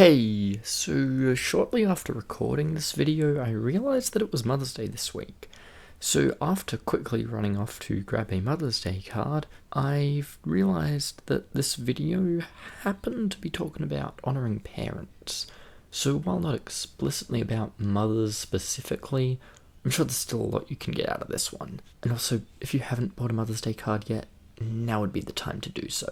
Hey, so shortly after recording this video, I realised that it was Mother's Day this week. So after quickly running off to grab a Mother's Day card, I've realised that this video happened to be talking about honouring parents. So while not explicitly about mothers specifically, I'm sure there's still a lot you can get out of this one. And also, if you haven't bought a Mother's Day card yet, now would be the time to do so.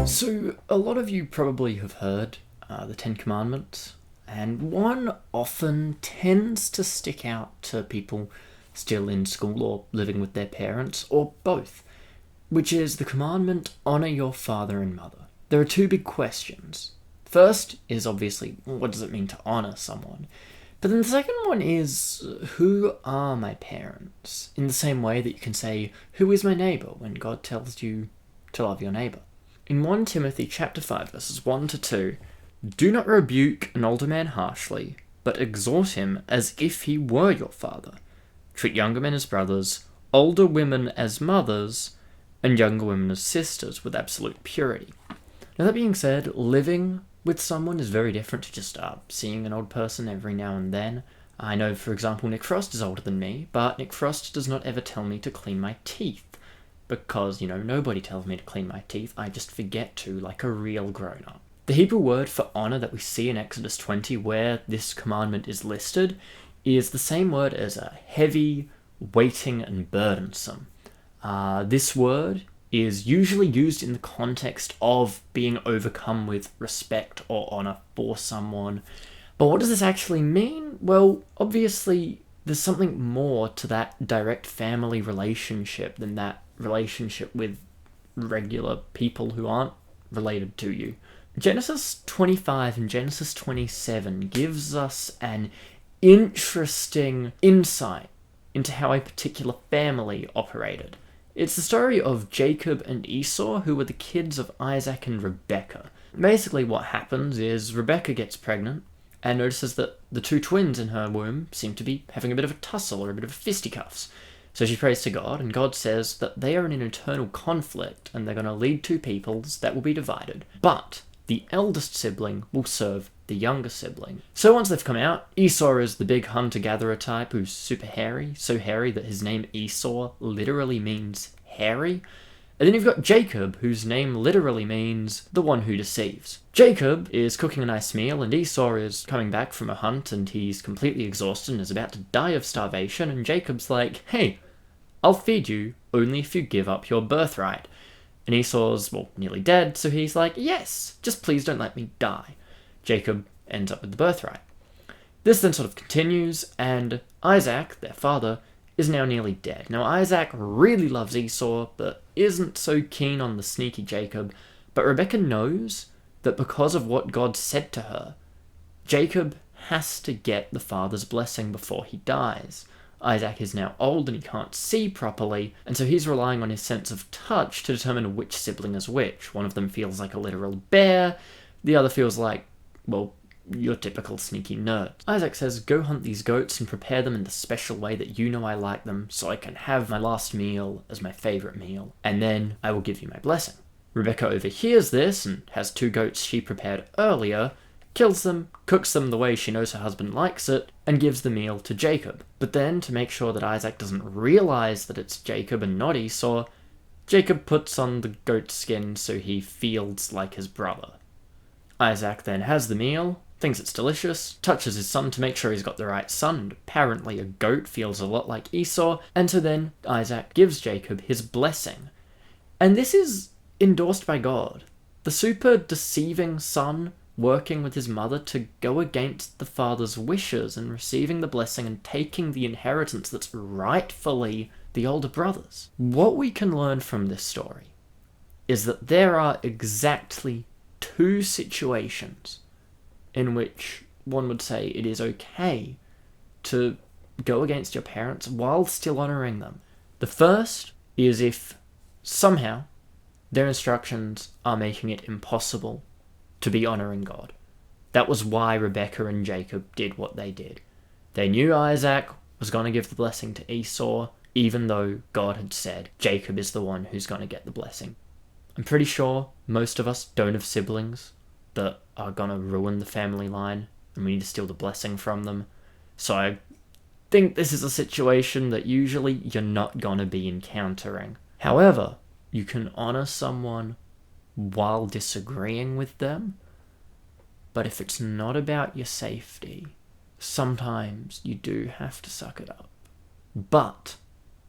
So, a lot of you probably have heard the Ten Commandments, and one often tends to stick out to people still in school or living with their parents, or both, which is the commandment, honour your father and mother. There are two big questions. First is obviously, what does it mean to honour someone? But then the second one is, who are my parents? In the same way that you can say, who is my neighbour, when God tells you to love your neighbour. In 1 Timothy chapter 5 verses 1 to 2, do not rebuke an older man harshly, but exhort him as if he were your father. Treat younger men as brothers, older women as mothers, and younger women as sisters with absolute purity. Now that being said, living with someone is very different to just seeing an old person every now and then. I know, for example, Nick Frost is older than me, but Nick Frost does not ever tell me to clean my teeth. Because, nobody tells me to clean my teeth, I just forget to, like a real grown-up. The Hebrew word for honour that we see in Exodus 20, where this commandment is listed, is the same word as heavy, weighting, and burdensome. This word is usually used in the context of being overcome with respect or honour for someone. But what does this actually mean? Well, obviously, there's something more to that direct family relationship than that relationship with regular people who aren't related to you. Genesis 25 and Genesis 27 gives us an interesting insight into how a particular family operated. It's the story of Jacob and Esau, who were the kids of Isaac and Rebekah. Basically what happens is Rebekah gets pregnant and notices that the two twins in her womb seem to be having a bit of a tussle or a bit of fisticuffs. So she prays to God, and God says that they are in an eternal conflict and they're going to lead two peoples that will be divided. But the eldest sibling will serve the younger sibling. So once they've come out, Esau is the big hunter-gatherer type who's super hairy, so hairy that his name Esau literally means hairy. And then you've got Jacob, whose name literally means the one who deceives. Jacob is cooking a nice meal, and Esau is coming back from a hunt, and he's completely exhausted and is about to die of starvation, and Jacob's like, hey, I'll feed you only if you give up your birthright. And Esau's, nearly dead, so he's like, yes, just please don't let me die. Jacob ends up with the birthright. This then sort of continues, and Isaac, their father, is now nearly dead. Now Isaac really loves Esau, but isn't so keen on the sneaky Jacob. But Rebekah knows that because of what God said to her, Jacob has to get the father's blessing before he dies. Isaac is now old and he can't see properly, and so he's relying on his sense of touch to determine which sibling is which. One of them feels like a literal bear, the other feels like, your typical sneaky nerd. Isaac says, go hunt these goats and prepare them in the special way that you know I like them, so I can have my last meal as my favourite meal, and then I will give you my blessing. Rebekah overhears this and has two goats she prepared earlier, kills them, cooks them the way she knows her husband likes it, and gives the meal to Jacob. But then, to make sure that Isaac doesn't realise that it's Jacob and not Esau, Jacob puts on the goat skin so he feels like his brother. Isaac then has the meal, thinks it's delicious, touches his son to make sure he's got the right son, and apparently a goat feels a lot like Esau, and so then Isaac gives Jacob his blessing. And this is endorsed by God. The super deceiving son working with his mother to go against the father's wishes and receiving the blessing and taking the inheritance that's rightfully the older brother's. What we can learn from this story is that there are exactly two situations in which one would say it is okay to go against your parents while still honouring them. The first is if somehow their instructions are making it impossible to be honouring God. That was why Rebekah and Jacob did what they did. They knew Isaac was going to give the blessing to Esau, even though God had said Jacob is the one who's going to get the blessing. I'm pretty sure most of us don't have siblings that are going to ruin the family line and we need to steal the blessing from them. So I think this is a situation that usually you're not going to be encountering. However, you can honor someone while disagreeing with them, but if it's not about your safety, sometimes you do have to suck it up. But,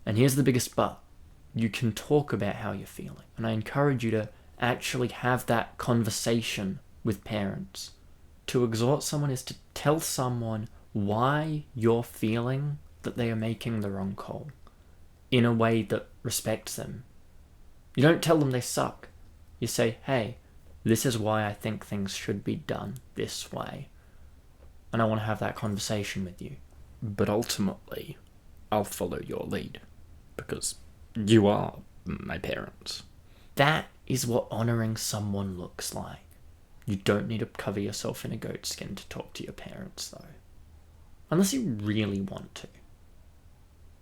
and here's the biggest but, you can talk about how you're feeling. And I encourage you to actually have that conversation with parents. To exhort someone is to tell someone why you're feeling that they are making the wrong call in a way that respects them. You don't tell them they suck. You say, hey, this is why I think things should be done this way. And I want to have that conversation with you. But ultimately, I'll follow your lead. Because you are my parents. That is what honouring someone looks like. You don't need to cover yourself in a goat skin to talk to your parents, though. Unless you really want to.